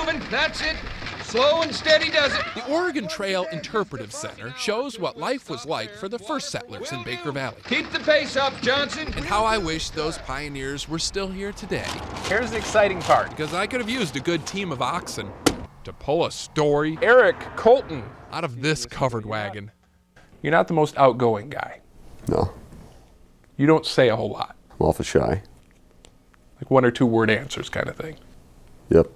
moving. That's it. Slow and steady does it. The Oregon Trail Interpretive Center shows what life was like for the first settlers in Baker Valley. Keep the pace up, Johnson. And how I wish those pioneers were still here today. Here's the exciting part. Because I could have used a good team of oxen to pull a story Eric Colton. out of this covered wagon. You're not the most outgoing guy. No, You don't say a whole lot. I'm awful shy. Like 1 or 2 word answers kind of thing. Yep.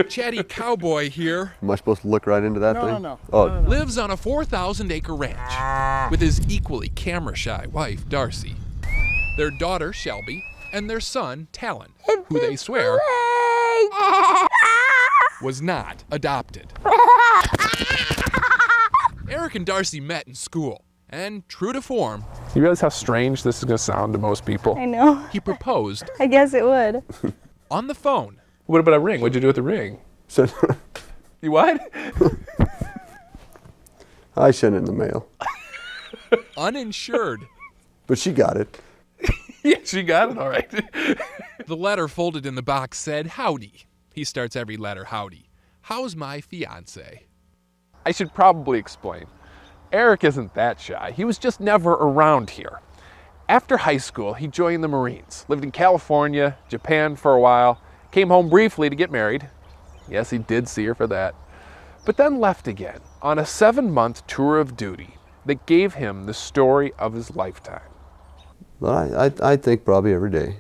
Chatty Cowboy here Am I supposed to look right into that thing? No. Oh, lives on a 4,000-acre ranch with his equally camera-shy wife, Darcy, their daughter, Shelby, and their son, Talon, who they swear was not adopted. Eric and Darcy met in school, and true to form, You realize how strange this is going to sound to most people? I know. he proposed I guess it would. on the phone. What about a ring? What'd you do with the ring? so You what? I sent it in the mail, Uninsured. but she got it. Yeah, she got it all right. The letter folded in the box said, "Howdy." He starts every letter, "Howdy. How's my fiance?" I should probably explain. Eric isn't that shy. He was just never around here. After high school, he joined the Marines, lived in California, Japan for a while, came home briefly to get married. Yes, he did see her for that. But then left again on a 7-month tour of duty that gave him the story of his lifetime. But I think probably every day.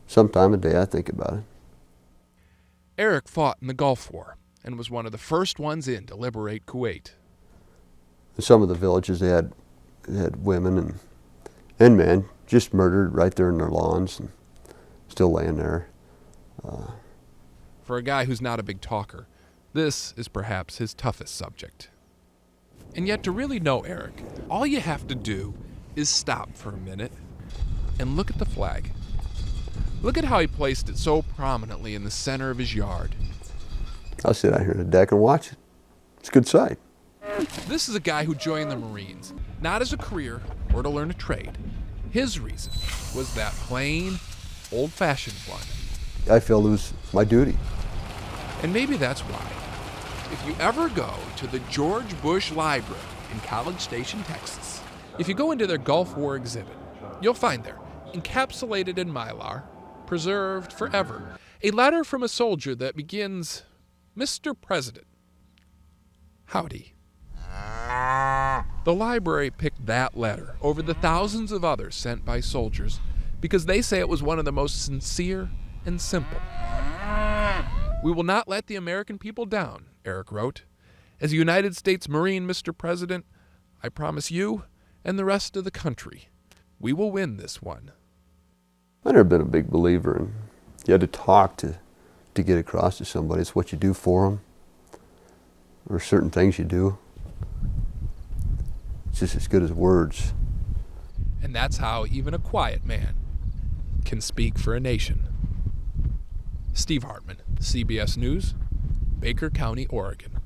Sometime a day I think about it. Eric fought in the Gulf War and was one of the first ones in to liberate Kuwait. In some of the villages they had women and men just murdered right there in their lawns and still laying there. For a guy who's not a big talker, this is perhaps his toughest subject. And yet to really know Eric, all you have to do is stop for a minute and look at the flag. Look at how he placed it so prominently in the center of his yard. I'll sit out here on the deck and watch it. It's a good sight. This is a guy who joined the Marines, not as a career or to learn a trade. His reason was that plain, old-fashioned one. I feel it was my duty. And maybe that's why, if you ever go to the George Bush Library in College Station, Texas, if you go into their Gulf War exhibit, you'll find there, encapsulated in mylar, preserved forever, a letter from a soldier that begins, "Mr. President, howdy." The library picked that letter over the thousands of others sent by soldiers because they say it was one of the most sincere and simple. "We will not let the American people down," Eric wrote. "As a United States Marine, Mr. President, I promise you and the rest of the country, we will win this one." I've never been a big believer in you had to talk to get across to somebody. It's what you do for them, or certain things you do. It's just as good as words. And that's how even a quiet man can speak for a nation. Steve Hartman, CBS News, Baker County, Oregon.